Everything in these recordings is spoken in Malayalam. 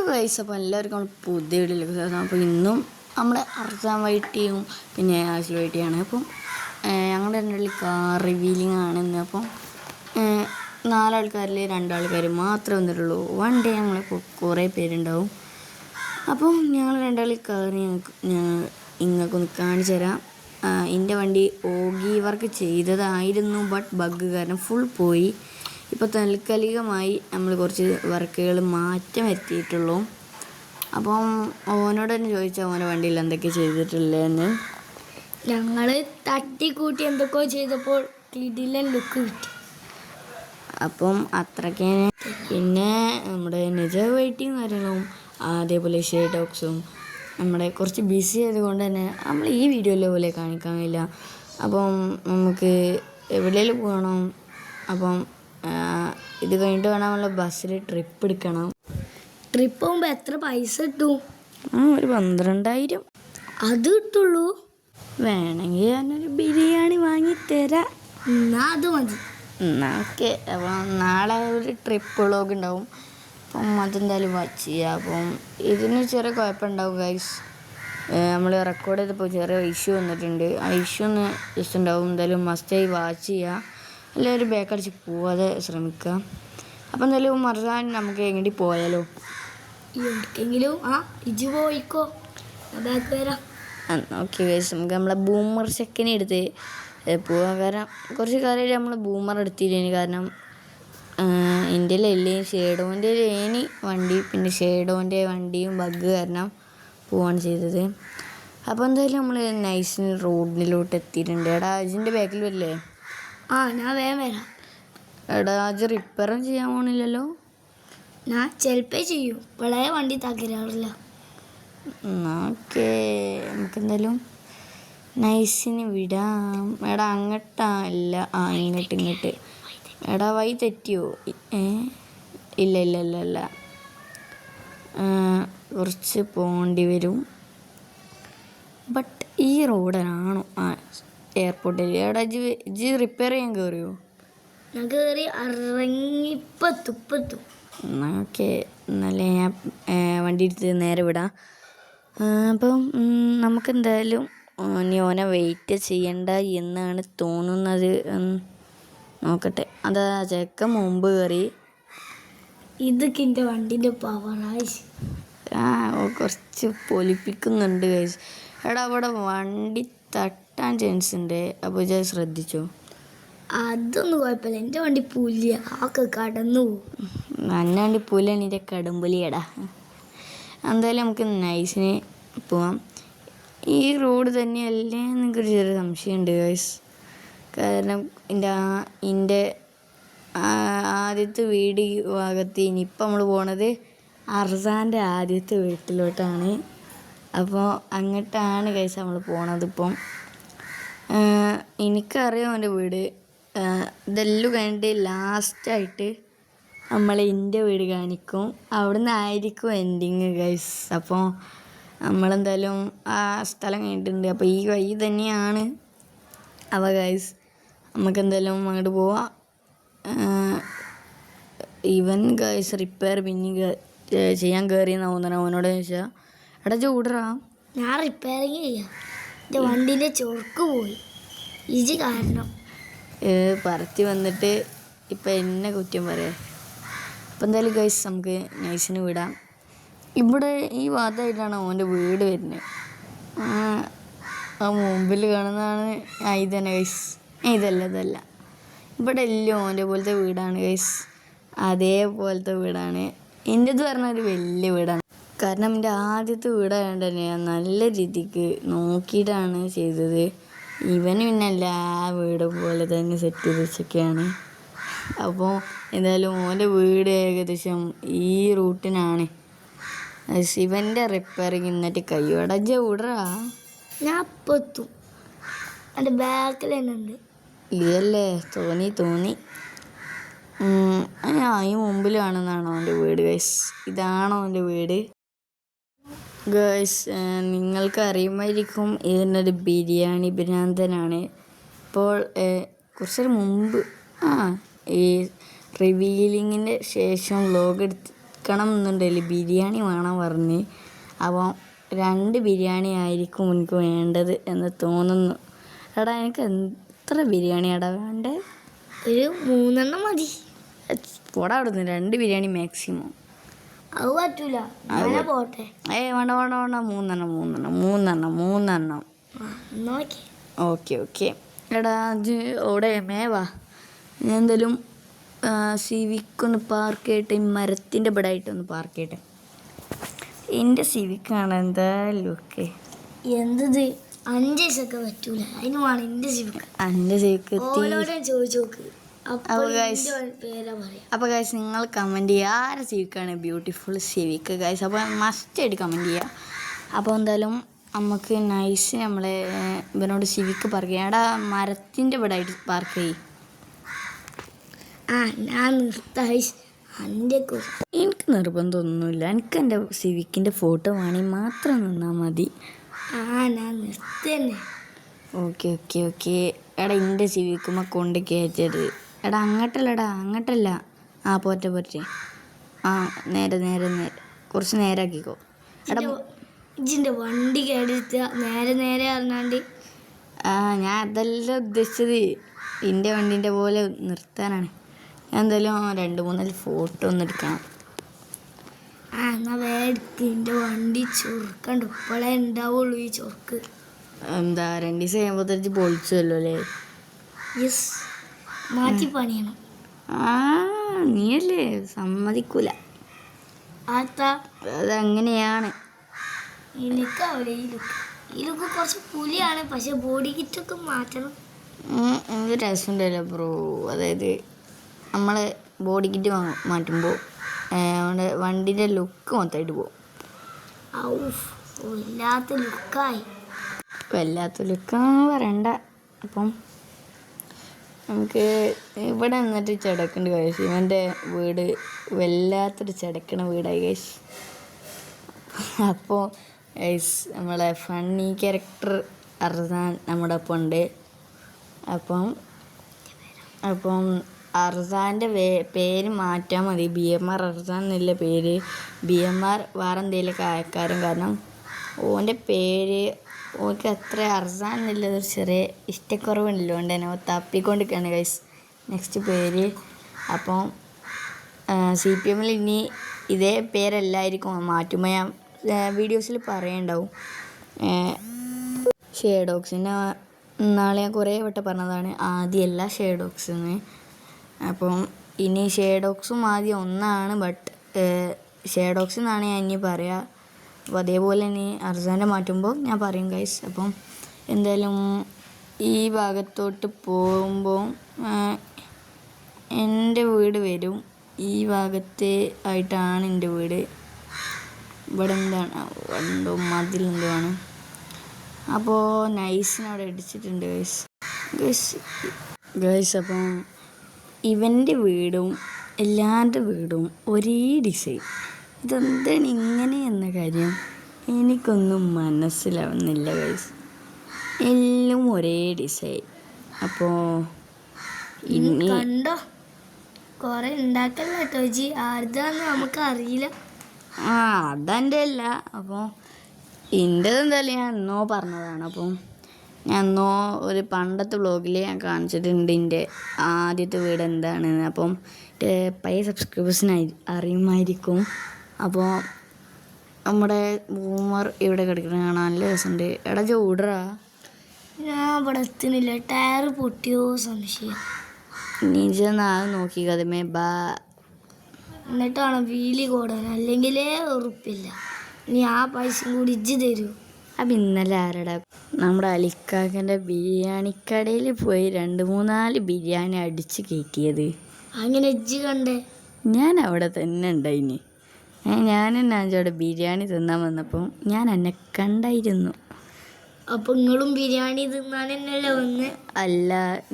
ഗൈസ്, അപ്പോൾ എല്ലാവർക്കും പുതിയ വീഡിയോയിലേക്ക് സ്വാഗതം. അപ്പോൾ ഇന്നും നമ്മുടെ അർസാൻ വൈറ്റിയും പിന്നെ ആസിൽ വൈറ്റിയാണ്. അപ്പം ഞങ്ങളുടെ രണ്ടുള്ളിൽ കാർ റിവീലിംഗ് ആണ് ഇന്ന്. അപ്പം 4 ആൾക്കാരിൽ 2 ആൾക്കാർ മാത്രമേ വന്നിട്ടുള്ളൂ. വൺ ഡേ ഞങ്ങളിപ്പോൾ കുറേ പേരുണ്ടാവും. അപ്പം ഞങ്ങൾ 2 ആൾ കാർ നിങ്ങൾക്കൊന്ന് കാണിച്ചു തരാം. എൻ്റെ വണ്ടി ഓഗി വർക്ക് ചെയ്തതായിരുന്നു, ബട്ട് ബഗ് കാരണം ഫുൾ പോയി. ഇപ്പോൾ താൽക്കാലികമായി നമ്മൾ കുറച്ച് വർക്കുകൾ മാറ്റം വരുത്തിയിട്ടുള്ളൂ. അപ്പം ഓനോട് തന്നെ ചോദിച്ചാൽ ഓൻ്റെ വണ്ടിയിൽ എന്തൊക്കെ ചെയ്തിട്ടുള്ളതെന്ന്. ഞങ്ങൾ തട്ടിക്കൂട്ടി എന്തൊക്കെയോ ചെയ്തപ്പോൾ കിടിലൻ ലുക്ക് കിട്ടി. അപ്പം അത്രയ്ക്ക്. പിന്നെ നമ്മുടെ നിജ വെയിറ്റിങ് കാര്യങ്ങളും അതേപോലെ ഷെയർ ടോക്സും നമ്മുടെ കുറച്ച് ബിസി ആയതുകൊണ്ട് തന്നെ നമ്മൾ ഈ വീഡിയോയിലെ പോലെ കാണിക്കാൻ കഴിയില്ല. അപ്പം നമുക്ക് എവിടെയെങ്കിലും പോകണം. അപ്പം ഇത് കഴിഞ്ഞിട്ട് വേണം നമ്മൾ ബസ്സിൽ ട്രിപ്പ് എടുക്കണം. ട്രിപ്പ് പോകുമ്പോൾ എത്ര പൈസ കിട്ടും? ഒരു 12,000 അത് കിട്ടുള്ളൂ. വേണമെങ്കിൽ ഞാനൊരു ബിരിയാണി വാങ്ങിത്തരാം. എന്നാ അത് മതി. ഓക്കെ. അപ്പം നാളെ ഒരു ട്രിപ്പ് വ്ളോഗ് ഉണ്ടാവും. അപ്പം അതെന്തായാലും വാച്ച് ചെയ്യുക. അപ്പം ഇതിന് ചെറിയ കുഴപ്പമുണ്ടാവും ഗൈസ്. നമ്മൾ റെക്കോർഡ് ചെയ്തപ്പോൾ ചെറിയ ഇഷ്യൂ വന്നിട്ടുണ്ട്. ആ ഇഷ്യൂ ഒന്ന് ജസ്റ്റ് ഉണ്ടാവും. എന്തായാലും മസ്റ്റായി വാച്ച് ചെയ്യുക. അല്ലെങ്കിൽ ഒരു ബേക്കടിച്ച് പോവാതെ ശ്രമിക്കുക. അപ്പം എന്തായാലും മറക്കാൻ നമുക്ക് എങ്ങോട്ട് പോയാലോ? എവിടേക്കെങ്കിലും ഇജ് പോയിക്കോ, ബാക്ക് വരാം. ഓക്കെ ഗൈസ്, നമുക്ക് നമ്മളെ ബൂമർ സെക്കൻഡ് എടുത്ത് പോവാം. കാരണം കുറച്ച് കാലമായിട്ട് നമ്മൾ ബൂമർ എടുത്തില്ലേനി. കാരണം ഇന്ത്യയിലല്ലേ ഷേഡോൻ്റെ ഏനി വണ്ടി, പിന്നെ ഷേഡോൻ്റെ വണ്ടിയും ബഗ് കാരണം പോവാണ് ചെയ്തത്. അപ്പോൾ എന്തായാലും നമ്മൾ നൈസിന് റോഡിലോട്ട് എത്തിയിട്ടുണ്ട്. എടാ അജിൻ്റെ ബാക്കിൽ വരില്ലേ? ഞാൻ വേഗം വരാം. എടാ അജ് റിപ്പയറും ചെയ്യാൻ പോണില്ലല്ലോ? ഞാൻ ചിലപ്പോൾ ചെയ്യും, പഴയ വണ്ടി തകരാറില്ല. ഓക്കെ, നമുക്കെന്തായാലും നൈസിന് വിടാം. എടാ അങ്ങോട്ടാ? ഇല്ല, ഇങ്ങോട്ട്. എടാ വഴി തെറ്റിയോ? ഇല്ല, കുറച്ച് പോകേണ്ടി വരും. ബട്ട് ഈ റോഡിനാണോ എയർപോർട്ടിൽ? എടാ ഇജ് റിപ്പയർ ചെയ്യാൻ കയറിയോ? ഞാൻ കയറി ഇറങ്ങിപ്പത്തും. ഓക്കെ, എന്നാലേ ഞാൻ വണ്ടി എടുത്ത് നേരെ വിടാം. അപ്പം നമുക്കെന്തായാലും ഓനെ വെയിറ്റ് ചെയ്യണ്ട എന്നാണ് തോന്നുന്നത്. നോക്കട്ടെ. അതാ ചെക്ക മുമ്പ് കയറി. ഇതൊക്കെ എൻ്റെ വണ്ടിൻ്റെ പവറായി. കുറച്ച് പൊലിപ്പിക്കുന്നുണ്ട് ഗൈസ്. എടാ അവിടെ വണ്ടി തട്ടാൻ ചാൻസ് ഉണ്ട്. അപ്പോൾ ഞാൻ ശ്രദ്ധിച്ചോ? അതൊന്നും കുഴപ്പമില്ല, എൻ്റെ വണ്ടി പുലിയ, കടന്നു പോകും. എൻ്റെ വണ്ടി പുലിയാണ്, എൻ്റെ കടുംപുലിയടാ. എന്തായാലും നമുക്ക് നൈസിന് പോവാം. ഈ റോഡ് തന്നെയല്ലേ എനിക്കൊരു ചെറിയ സംശയമുണ്ട് ഗൈസ്. കാരണം എൻ്റെ ആദ്യത്തെ വീട് ഭാഗത്ത് ഇനിയിപ്പോൾ നമ്മൾ പോണത് അർസാൻ്റെ ആദ്യത്തെ വീട്ടിലോട്ടാണ്. അപ്പോൾ അങ്ങോട്ടാണ് ഗൈസ് നമ്മൾ പോണത്. ഇപ്പം എനിക്കറിയാം എൻ്റെ വീട്. ഇതെല്ലാം കഴിഞ്ഞിട്ട് ലാസ്റ്റായിട്ട് നമ്മൾ എൻ്റെ വീട് കാണിക്കും. അവിടെ നിന്നായിരിക്കും എൻഡിങ് ഗൈസ്. അപ്പോൾ നമ്മളെന്തായാലും ആ സ്ഥലം കഴിഞ്ഞിട്ടുണ്ട്. അപ്പോൾ ഈ വഴി തന്നെയാണ്. അപ്പോൾ ഗൈസ് നമുക്കെന്തായാലും അങ്ങോട്ട് പോവാം. ഇവൻ ഗൈസ് റിപ്പയർ പിന്നെ ചെയ്യാൻ കയറിയെന്നാവുന്ന അവനോട് ചോദിച്ചാൽ, എടാ ചൂടറാ. ഞാൻ റിപ്പയറിങ് ചെയ്യാം. എൻ്റെ വണ്ടീൻ്റെ ചൊർക്ക് പോയി, ഇജ് കാരണം. പറത്തി വന്നിട്ട് ഇപ്പം എന്നെ കുറ്റം പറയാം. അപ്പം എന്തായാലും ഗൈസ് നമുക്ക് നൈസിന് വിടാം. ഇവിടെ ഈ ഭാഗത്തായിട്ടാണ് അവൻ്റെ വീട് വരുന്നത്. ആ മുമ്പിൽ കാണുന്നതാണ് ഇത് തന്നെ ഗൈസ്. ഇതല്ല ഇവിടെ എല്ലാം അവൻ്റെ പോലത്തെ വീടാണ് ഗൈസ്. അതേപോലത്തെ വീടാണ്. എൻ്റെത് പറഞ്ഞൊരു വലിയ വീടാണ്. കാരണം എൻ്റെ ആദ്യത്തെ വീടായതുകൊണ്ട് തന്നെ നല്ല രീതിക്ക് നോക്കിയിട്ടാണ് ചെയ്തത്. ഇവന് പിന്നെ എല്ലാ വീട് പോലെ തന്നെ സെറ്റ് ചെയ്ത് വെച്ചൊക്കെയാണ്. അപ്പോൾ എന്തായാലും ഓൻ്റെ വീട് ഏകദേശം ഈ റൂട്ടിനാണ്. ശിവൻ്റെ റിപ്പയറിങ് എന്നിട്ട് കയ്യോടജ വിടറാ. ഞാൻ അപ്പം എത്തും, എൻ്റെ ബാക്കിൽ തന്നെ ഉണ്ട്. ഇതല്ലേ തോന്നി. ഈ മുമ്പിൽ കാണുന്നതാണോ അവൻ്റെ വീട് ഗൈസ്? ഇതാണോ അവൻ്റെ വീട് ഗൈസ്? നിങ്ങൾക്ക് അറിയുമായിരിക്കും, ഇതിനൊരു ബിരിയാണി ഭ്രാന്തനാണ്. ഇപ്പോൾ കുറച്ചൊരു മുമ്പ് ഈ റിവീലിങ്ങിൻ്റെ ശേഷം വ്ലോഗ് കഴിക്കണം എന്നുണ്ടെങ്കിൽ ബിരിയാണി വേണം പറഞ്ഞ്. അപ്പോൾ 2 ബിരിയാണി ആയിരിക്കും എനിക്ക് വേണ്ടത് എന്ന് തോന്നുന്നു. എടാ എനിക്ക് എത്ര ബിരിയാണിയാടാ വേണ്ടേ? ഒരു 3 മതി. പോടാ അവിടുന്ന്, 2 ബിരിയാണി മാക്സിമം. അത് പറ്റൂല, അങ്ങനെ പോട്ടെ. വേണ്ട വേണ്ട വേണ്ട, 3 നോക്കി. ഓക്കെ. എടാ അത് അവിടെ മേവാ, ഞാൻ എന്തായാലും സിവിക്കൊന്ന് പാർക്ക് ചെയ്യട്ടെ. മരത്തിൻ്റെ ഇവിടെ ആയിട്ടൊന്ന് പാർക്ക് ചെയ്യട്ടെ. എൻ്റെ സിവിക്കാണ് എന്തായാലും. ഓക്കെ, എന്തത് 5 ദിവസമൊക്കെ പറ്റൂല, അതിന് വേണം എൻ്റെ സിവിക്ക്. എൻ്റെ സിവിക്ക് ചോദിച്ചു നോക്ക്. അപ്പോൾ ഗൈസ് നിങ്ങൾ കമൻറ്റ് ചെയ്യുക ആരെ സിവിക്കാണ് ബ്യൂട്ടിഫുൾ സിവിക്ക് ഗൈസ്. അപ്പോൾ മസ്റ്റായിട്ട് കമൻറ്റ് ചെയ്യുക. അപ്പോൾ എന്തായാലും നമുക്ക് നൈസ് നമ്മളെ ഇവനോട് സിവിക്ക് പാർക്ക് ചെയ്യാം. എടാ മരത്തിൻ്റെ ഇവിടെ ആയിട്ട് പാർക്ക് ചെയ്യും. ഞാൻ എനിക്ക് നിർബന്ധമൊന്നുമില്ല, എനിക്ക് എൻ്റെ സിവിക്കിൻ്റെ ഫോട്ടോ വേണമെങ്കിൽ മാത്രം നിന്നാൽ മതി. ഞാൻ നിർത്തന്നെ. ഓക്കെ. എടാ എൻ്റെ സിവിക്കുമ്പോൾ കൊണ്ട് കയറ്റരുത്. എടാ അങ്ങോട്ടല്ല. പോറ്റെ. നേരെ കുറച്ച് നേരാക്കിക്കോ. എടാ ഇജിൻ്റെ വണ്ടി കേടെടുത്ത നേരെ അറിഞ്ഞാണ്ട്. ഞാൻ അതെല്ലാം ഉദ്ദേശിച്ചത് എൻ്റെ വണ്ടീൻ്റെ പോലെ നിർത്താനാണ്. ഞാൻ എന്തായാലും 2-3 ഫോട്ടോ ഒന്ന് എടുക്കണം. എന്നാൽ വേടിക്ക്, എൻ്റെ വണ്ടി ചൊറുക്കണ്ട്. ഇപ്പോഴേ ഉണ്ടാവുള്ളൂ ഈ ചൊറുക്ക്. എന്താ 2 ദിവസം കഴിയുമ്പോഴത്തേക്ക് പൊളിച്ചല്ലോ അല്ലേ? യെസ്, മാറ്റി പണിയണം. നീയല്ലേ സമ്മതിക്കൂല. അതങ്ങനെയാണ്. എനിക്കാവില്ല ഈ ലുക്ക് കുറച്ച് പുലിയാണ്, പക്ഷെ ബോഡി കിറ്റൊക്കെ മാറ്റണം. എന്ത് രസമുണ്ടല്ലോ ബ്രോ. അതായത് നമ്മൾ ബോഡി കിറ്റ് മാറ്റുമ്പോൾ നമ്മുടെ വണ്ടിൻ്റെ ലുക്ക് മൊത്തമായിട്ട് പോകും. വല്ലാത്ത ലുക്കായി. വല്ലാത്ത ലുക്കാന്ന് പറയണ്ട. അപ്പം നമുക്ക് ഇവിടെ നിന്നിട്ട് ചടക്കുന്നുണ്ട് കഴിച്ച്. ഇവൻ്റെ വീട് വല്ലാത്തൊരു ചടക്കണ വീടായി കഴിച്ച്. അപ്പോൾ നമ്മളെ ഫണ്ണി ക്യാരക്ടർ അർസാൻ നമ്മുടെ ഒപ്പം ഉണ്ട്. അപ്പം അർസാൻ്റെ പേര് മാറ്റാൻ മതി. BMR അർസാൻ എന്നുള്ള പേര്. BMR വേറെ എന്തെങ്കിലുമൊക്കെ അയക്കാരും. കാരണം ഓൻ്റെ പേര് ഓൾക്ക് അത്ര അർസാൻ എന്നുള്ളത് ചെറിയ ഇഷ്ടക്കുറവുണ്ടല്ലോ. കൊണ്ട് തന്നെ തപ്പിക്കൊണ്ടിരിക്കുകയാണ് ഗൈസ് നെക്സ്റ്റ് പേര്. അപ്പം CPM ഇനി ഇതേ പേരല്ലായിരിക്കും മാറ്റുമ്പോൾ ഞാൻ വീഡിയോസിൽ പറയുന്നുണ്ടാവും. ഷേഡോക്സിൻ്റെ നാളെ ഞാൻ കുറേ വട്ടം പറഞ്ഞതാണ്, ആദ്യമല്ല ഷേഡോക്സ് എന്ന്. അപ്പം ഇനി ഷേഡോക്സും ആദ്യം ഒന്നാണ്, ബട്ട് ഷേഡോക്സ് എന്നാണ് ഞാൻ ഇനി പറയുക. അപ്പോൾ അതേപോലെ ഇനി അർസാൻ്റെ മാറ്റുമ്പോൾ ഞാൻ പറയും ഗൈസ്. അപ്പം എന്തായാലും ഈ ഭാഗത്തോട്ട് പോകുമ്പോൾ എൻ്റെ വീട് വരും. ഈ ഭാഗത്തെ ആയിട്ടാണ് എൻ്റെ വീട്. ഇവിടെ എന്താണ് മതിലെന്തോ ആണ്. അപ്പോൾ നൈസിനവിടെ അടിച്ചിട്ടുണ്ട് ഗൈസ്. അപ്പം ഇവൻ്റെ വീടും എല്ലാവരുടെ വീടും ഒരേ ഡിസൈൻ. ഇതെന്താണ് ഇങ്ങനെ എന്ന കാര്യം എനിക്കൊന്നും മനസ്സിലാവുന്നില്ല ഗൈസ്. എല്ലാം ഒരേ ഡിസൈൻ. അപ്പോൾ ഇനി കണ്ടോ, കുറെ ഉണ്ടാക്കല്ലോ കേട്ടോ ജി. ആർതാന്ന് നമുക്ക് അറിയില്ല. അതെൻ്റെ അല്ല. അപ്പോൾ എൻ്റെതെന്തായാലും ഞാൻ എന്നോ പറഞ്ഞതാണ്. അപ്പം ഞാൻ എന്നോ ഒരു പണ്ടത്തെ വ്ളോഗിൽ ഞാൻ കാണിച്ചിട്ടുണ്ട് എൻ്റെ ആദ്യത്തെ വീട് എന്താണെന്ന്. അപ്പം എൻ്റെ പഴയ സബ്സ്ക്രൈബേഴ്സിനായി അറിയുമായിരിക്കും. അപ്പോൾ നമ്മുടെ ബൂമർ ഇവിടെ കിടക്കുന്നത് കാണാൻ നല്ല രസമുണ്ട്. എടാ ചൂടറാ, ഞാൻ ഇവിടെ എത്തുന്നില്ല. ടയർ പൊട്ടിയോ സംശയം. നീ ചെന്നാകെ നോക്കിക്കതമേ എന്നിട്ടാണ് വീലി കൂടാൻ, അല്ലെങ്കിലേ ഉറപ്പില്ല. ഇനി ആ പൈസയും കൂടി ഇജ്ജ് തരൂ. അപ്പം ഇന്നലെ ആരടാ നമ്മുടെ അലിക്കാക്കൻ്റെ ബിരിയാണിക്കടയിൽ പോയി 2-3 ബിരിയാണി അടിച്ച് കയറ്റിയത്. അങ്ങനെ ഇജ്ജ് കണ്ടേ? ഞാൻ അവിടെ തന്നെ ഉണ്ടായിന്. ഞാൻ അവിടെ ബിരിയാണി തിന്നാൻ വന്നപ്പോൾ ഞാൻ എന്നെ കണ്ടായിരുന്നു. അപ്പം നിങ്ങളും ബിരിയാണി തിന്നാൻ തന്നെയല്ലേ വന്ന്? അല്ല,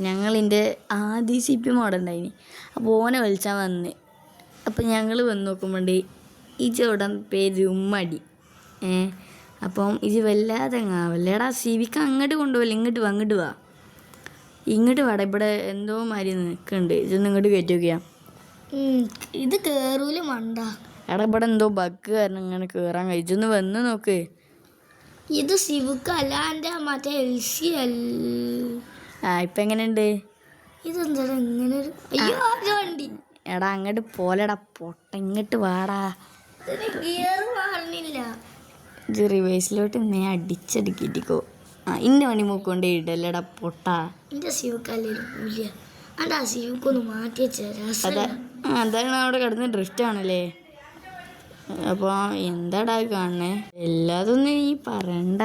ഞങ്ങളിൻ്റെ ആദ്യ CPM അവിടെ ഉണ്ടായിന്. അപ്പോൾ ഓനെ വിളിച്ചാൽ വന്ന്. അപ്പം ഞങ്ങൾ വന്ന് നോക്കുമ്പോണ്ട് ഈ ചോടൻ പേര് ഉമ്മടി. അപ്പം ഇത് വല്ലാതെ ആവല്ലേ. എടാ സിവിക്ക് അങ്ങോട്ട് കൊണ്ടുപോകല്ലേ, ഇങ്ങോട്ട് വാ. ഇങ്ങോട്ട് വാടാ, ഇവിടെ എന്തോ മാതിരി നിൽക്കുന്നുണ്ട്. ഇതൊന്നും ഇങ്ങോട്ട് കയറ്റി നോക്കിയാ. ഇത് കയറൂല മണ്ട. എടാ ഇവിടെ എന്തോ ബഗ് കാരണം ഇങ്ങനെ കയറാൻ കഴിച്ചൊന്ന് വന്ന് നോക്ക്. ഇത് സിവുക്കല്ല എൻ്റെ മറ്റേ എൽസി ഇപ്പം എങ്ങനെയുണ്ട്? ഇതെന്താ ഇങ്ങനെ ഒരു അയ്യോ അത് വണ്ടി. എടാ അങ്ങോട്ട് പോലെടാ പൊട്ട, ഇങ്ങോട്ട് വാടാ. ഗിയർ മാറുന്നില്ല. ഇത് റിവേഴ്സിലോട്ട് നീ അടിച്ചടിക്കിട്ടിക്കോ. ഇന്ന വണ്ടി മൂക്കൊണ്ട് ഇടല്ലടാ പൊട്ടാ. എൻ്റെ സിവുക്കല്ലേ പൂല അണ്ടാ സിവുക്കൊന്ന് മാറ്റി വെച്ചാൽ അതാണ് അവിടെ കിടന്ന് ഡ്രിഫ്റ്റ് ആണല്ലേ. അപ്പോൾ എന്താടാ കാണണേ? എല്ലാതൊന്നും നീ പറയണ്ട.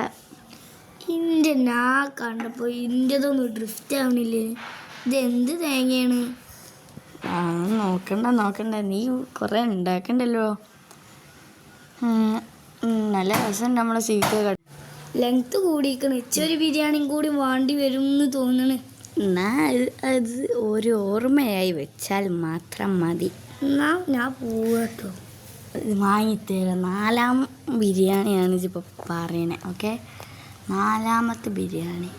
ഇൻ്റെ നാ കണ്ടപ്പോൾ ഇൻ്റെതൊന്നും ഡ്രിഫ്റ്റ് ആവണില്ലേ. ഇതെന്ത് തേങ്ങയാണ്? നോക്കണ്ട നീ കുറേ ഉണ്ടാക്കണ്ടല്ലോ. നല്ല രസമുണ്ട് നമ്മളെ സീറ്റ്. ലെങ്ത് കൂടിയിരിക്കണം. ഇച്ചൊരു ബിരിയാണിയും കൂടി വേണ്ടി വരും എന്ന് തോന്നണ്. എന്നാ അത് ഒരു ഓർമ്മയായി വെച്ചാൽ മാത്രം മതി. എന്നാ ഞാൻ പോവാട്ടോ. വാങ്ങിത്തരാം. 4ാം ബിരിയാണിയാണ് ഇതിപ്പോൾ പറയണേ. ഓക്കെ, 4ാമത്തെ ബിരിയാണി.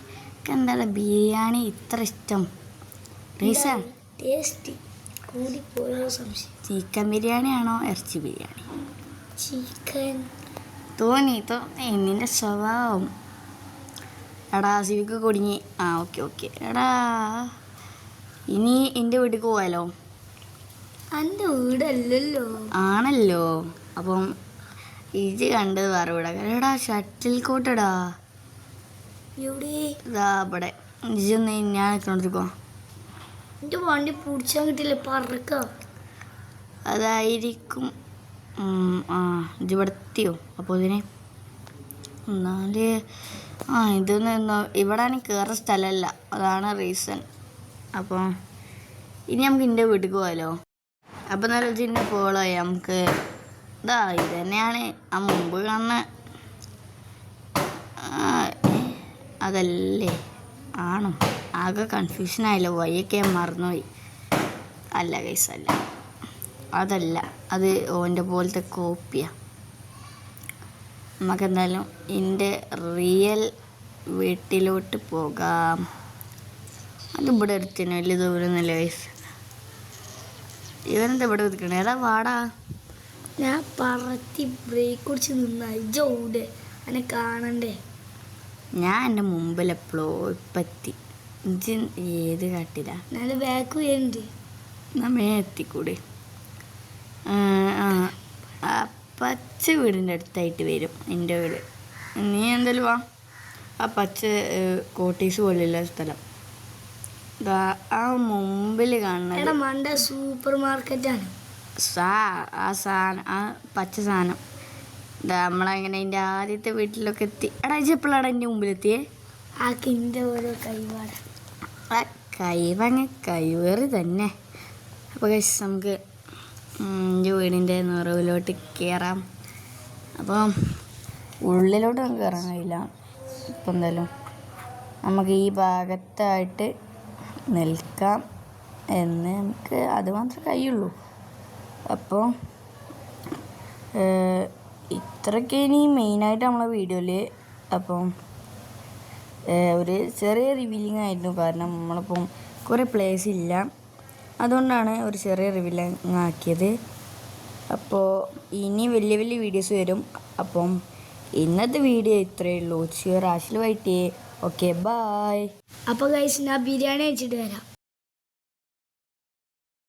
എന്താ ബിരിയാണി ഇത്ര ഇഷ്ടം? റീസൺ ടേസ്റ്റ് കൂടിപ്പോയോ സംശയം. ചിക്കൻ ബിരിയാണിയാണോ ഇറച്ചി ബിരിയാണി? ചിക്കൻ. തോന്നി നിൻ്റെ സ്വഭാവം. എടാ സിവിക്ക് കുടുങ്ങി. ഓക്കെ എടാ ഇനി എൻ്റെ വീട്ടിൽ പോവാലോ. എൻ്റെ വീടല്ലല്ലോ. ആണല്ലോ. അപ്പം ഇത് കണ്ടത് വേറെ വീടാ. എടാ ഷട്ടിൽ കോട്ടടാ. എവിടെ? ഇതാ ഇവിടെ. ഇതൊന്ന് ഞാൻ നിൽക്കണോ? എൻ്റെ വണ്ടി പിടിച്ചാൽ കിട്ടില്ല, പറക്ക. അതായിരിക്കും. ഇത് ഇവിടെ എത്തിയോ? അപ്പോൾ ഇതിന് എന്നാല് ഇതൊന്നും ഇവിടെ ആണെങ്കിൽ കയറുന്ന സ്ഥലമല്ല, അതാണ് റീസൺ. അപ്പോൾ ഇനി നമുക്ക് എൻ്റെ വീട്ടിൽ പോകാമല്ലോ. അപ്പം നല്ല ചിന്ന പോളോ നമുക്ക്. ഇത് തന്നെയാണ് ആ മുമ്പ് കാണുന്ന. അതല്ലേ? ആണോ? ആകെ കൺഫ്യൂഷനായല്ലോ. വഴിയൊക്കെ മറന്നുപോയി. അല്ല ഗൈസ്, അല്ല, അതല്ല. അത് ഓൻ്റെ പോലത്തെ കോപ്പിയാണ്. നമുക്കെന്തായാലും എൻ്റെ റിയൽ വീട്ടിലോട്ട് പോകാം. അതിവിടെ എടുത്തിന് വലിയ ദൂരമൊന്നുമില്ല ഗൈസ്. ഇവനെന്താ ഇവിടെ നിൽക്കണേ? ഏതാ വാടാ. ഞാൻ പറത്തി ബ്രേക്ക് കുടിച്ച് നിന്നൂടെ എന്നെ കാണണ്ടേ? ഞാൻ എൻ്റെ മുമ്പിൽ എപ്പോഴോ ഇപ്പത്തി. ഏത് കാട്ടില്ല ഞാൻ ബാക്ക് വരുന്നുണ്ട്. നമ്മേ എത്തിക്കൂടെ? പച്ച വീടിൻ്റെ അടുത്തായിട്ട് വരും എൻ്റെ വീട്. നീ എന്തായാലും വാ. ആ പച്ച കോട്ടീസ് പോലെയുള്ള സ്ഥലം ആ മുമ്പിൽ കാണുന്നത് മണ്ട സൂപ്പർ മാർക്കറ്റാണ്. ആ സാധനം, ആ പച്ച സാധനം നമ്മളങ്ങനെ എൻ്റെ ആദ്യത്തെ വീട്ടിലൊക്കെ എത്തി. എടാ എപ്പോഴാണ് എൻ്റെ മുമ്പിലെത്തിയേ? ആ കിൻ്റെ ഓരോ കൈവാട. ആ കൈവേറി തന്നെ. അപ്പോൾ നമുക്ക് എൻ്റെ വീടിൻ്റെ നിറവിലോട്ട് കയറാം. അപ്പം ഉള്ളിലോട്ട് നമുക്ക് കയറാൻ കഴിയില്ല. ഇപ്പം എന്തായാലും നമുക്ക് ഈ ഭാഗത്തായിട്ട് നിൽക്കാം എന്ന് നമുക്ക് അത് മാത്രമേ കഴിയുള്ളൂ. അപ്പോൾ ഇത്രയൊക്കെ ഇനി മെയിനായിട്ട് നമ്മളെ വീഡിയോയിൽ. അപ്പം ഒരു ചെറിയ റിവീലിംഗ് ആയിരുന്നു, കാരണം നമ്മളിപ്പം കുറേ പ്ലേസ് ഇല്ല, അതുകൊണ്ടാണ് ഒരു ചെറിയ റിവീലിംഗ് ആക്കിയത്. അപ്പോൾ ഇനി വലിയ വലിയ വീഡിയോസ് വരും. അപ്പം ഇന്നത്തെ വീഡിയോ ഇത്രയേ ഉള്ളൂ. റാഷിൽ വൈറ്റ്. Okay, bye. അപ്പോൾ ഗൈസ് ഞാൻ ബിരിയാണി വെച്ചിട്ട് വരാം.